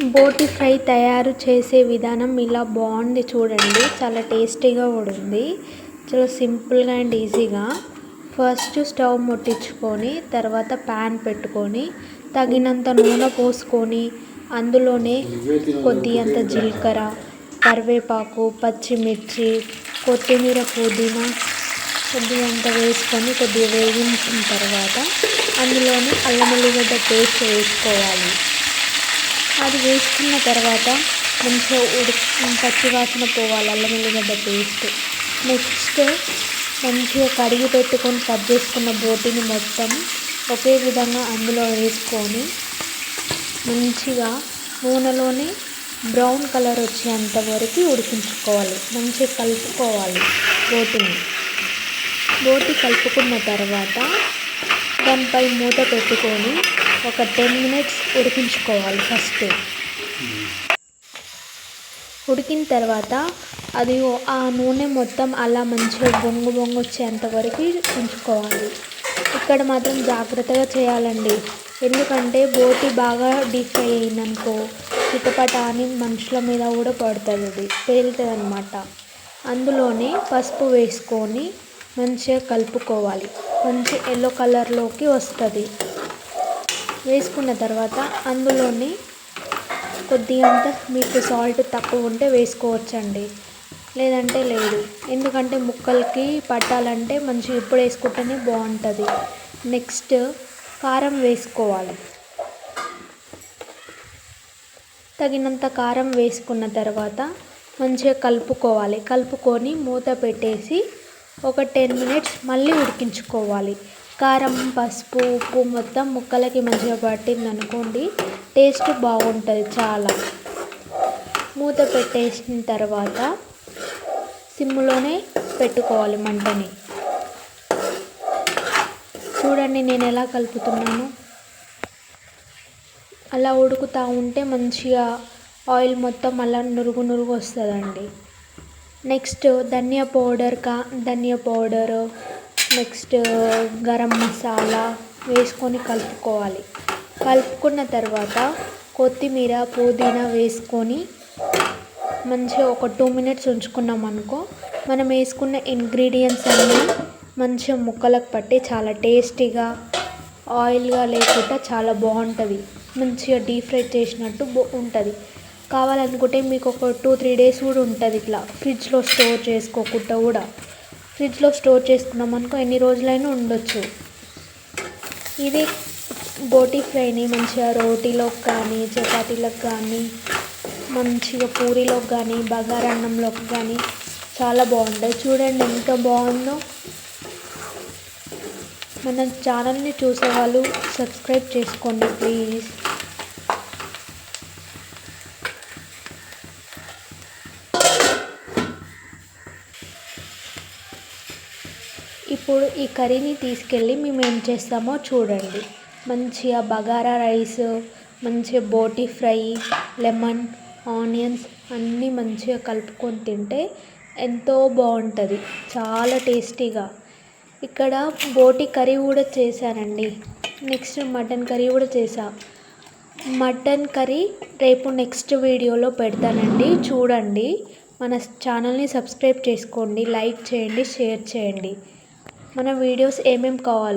బోటి ఫ్రై తయారు చేసే విధానం ఇలా బాగుంది చూడండి. చాలా టేస్టీగా కూడా ఉంది. చాలా సింపుల్గా అండ్ ఈజీగా. ఫస్ట్ స్టవ్ ముట్టించుకొని తర్వాత ప్యాన్ పెట్టుకొని తగినంత నూనె పోసుకొని అందులోనే కొద్దిగంత జీలకర్ర, కరివేపాకు, పచ్చిమిర్చి, కొత్తిమీర, పుదీనా కొద్దిగంత వేసుకొని కొద్దిగా వేగించిన తర్వాత అందులోని అల్లం వెల్లిగడ్డ పేస్ట్ వేసుకోవాలి. అది వేసుకున్న తర్వాత మంచిగా పచ్చి వాసన పోవాలి అల్లం వెల్లిగడ్డ పేస్ట్. నెక్స్ట్ మంచిగా కడిగి పెట్టుకొని కట్ చేసుకున్న బోటిని మొత్తం ఒకే విధంగా అందులో వేసుకొని మంచిగా నూనెలోనే బ్రౌన్ కలర్ వచ్చేంత వరకు ఉడికించుకోవాలి. మంచిగా కలుపుకోవాలి బోటి కలుపుకున్న తర్వాత దానిపై మూత పెట్టుకొని ఒక 10 minutes ఉడికించుకోవాలి. ఫస్ట్ ఉడికిన తర్వాత అది ఆ నూనె మొత్తం అలా మంచిగా బొంగు వచ్చేంత వరకు ఉంచుకోవాలి. ఇక్కడ మాత్రం జాగ్రత్తగా చేయాలండి. ఎందుకంటే బోటి బాగా డీప్ ఫ్రై అయిందనుకో చిటపట అని మనుషుల మీద కూడా పడుతుంది, అది పేలుతుంది అన్నమాట. అందులోనే పసుపు వేసుకొని మంచిగా కలుపుకోవాలి. మంచి ఎల్లో కలర్లోకి వస్తుంది. వేసుకున్న తర్వాత అందులోనే కొద్దిగంత మీకు సాల్ట్ తక్కువ ఉంటే వేసుకోవచ్చండి, లేదంటే లేదు. ఎందుకంటే ముక్కలకి పట్టాలంటే మంచిగా ఇప్పుడు వేసుకుంటేనే బాగుంటుంది. నెక్స్ట్ కారం వేసుకోవాలి. తగినంత కారం వేసుకున్న తర్వాత మంచిగా కలుపుకొని మూత పెట్టేసి ఒక 10 minutes మళ్ళీ ఉడికించుకోవాలి. కారం, పసుపు, ఉప్పు మొత్తం ముక్కలకి మంచిగా పట్టింది అనుకోండి, టేస్ట్ బాగుంటుంది చాలా. మూత పెట్టేసిన తర్వాత సిమ్లోనే పెట్టుకోవాలి మంటని. చూడండి నేను ఎలా కలుపుతున్నాను. అలా ఉడుకుతూ ఉంటే మంచిగా ఆయిల్ మొత్తం అలా నురుగు వస్తుందండి. నెక్స్ట్ ధనియా పౌడర్, నెక్స్ట్ గరం మసాలా వేసుకొని కలుపుకోవాలి. కలుపుకున్న తర్వాత కొత్తిమీర, పుదీనా వేసుకొని మంచిగా ఒక 2 minutes ఉంచుకున్నాం అనుకో మనం వేసుకున్న ఇంగ్రీడియంట్స్ అన్నీ మంచిగా ముక్కలకు పట్టి చాలా టేస్టీగా ఆయిల్గా లేకుండా చాలా బాగుంటుంది. మంచిగా డీప్ ఫ్రై చేసినట్టు ఉంటుంది. కావాలనుకుంటే మీకు ఒక 2-3 days కూడా ఉంటుంది. ఇట్లా ఫ్రిడ్జ్లో స్టోర్ చేసుకోకుండా కూడా ఫ్రిడ్జ్లో స్టోర్ చేసుకున్నాం అనుకో ఎన్ని రోజులైనా ఉండొచ్చు. ఇది బోటి ఫ్రైని మంచిగా రోటీలోకి కానీ, చపాతీలకు కానీ, మంచిగా పూరీలోకి కానీ, బగారా అన్నంలోకి కానీ చాలా బాగుంటుంది. చూడండి ఎంత బాగుందో. మన ఛానల్ని చూసేవాళ్ళు సబ్స్క్రైబ్ చేసుకోండి ప్లీజ్. ఇప్పుడు ఈ కర్రీని తీసుకెళ్ళి మేము ఏం చేస్తామో చూడండి. మంచిగా బగారా రైస్, మంచిగా బోటి ఫ్రై, లెమన్, ఆనియన్స్ అన్నీ మంచిగా కలుపుకొని తింటే ఎంతో బాగుంటుంది, చాలా టేస్టీగా. ఇక్కడ బోటి కర్రీ కూడా చేశానండి. నెక్స్ట్ మటన్ కర్రీ కూడా చేసా. మటన్ కర్రీ రేపు నెక్స్ట్ వీడియోలో పెడతానండి, చూడండి. మన ఛానల్ని సబ్స్క్రైబ్ చేసుకోండి, లైక్ చేయండి, షేర్ చేయండి. మన వీడియోస్ ఏమేమి కావాలి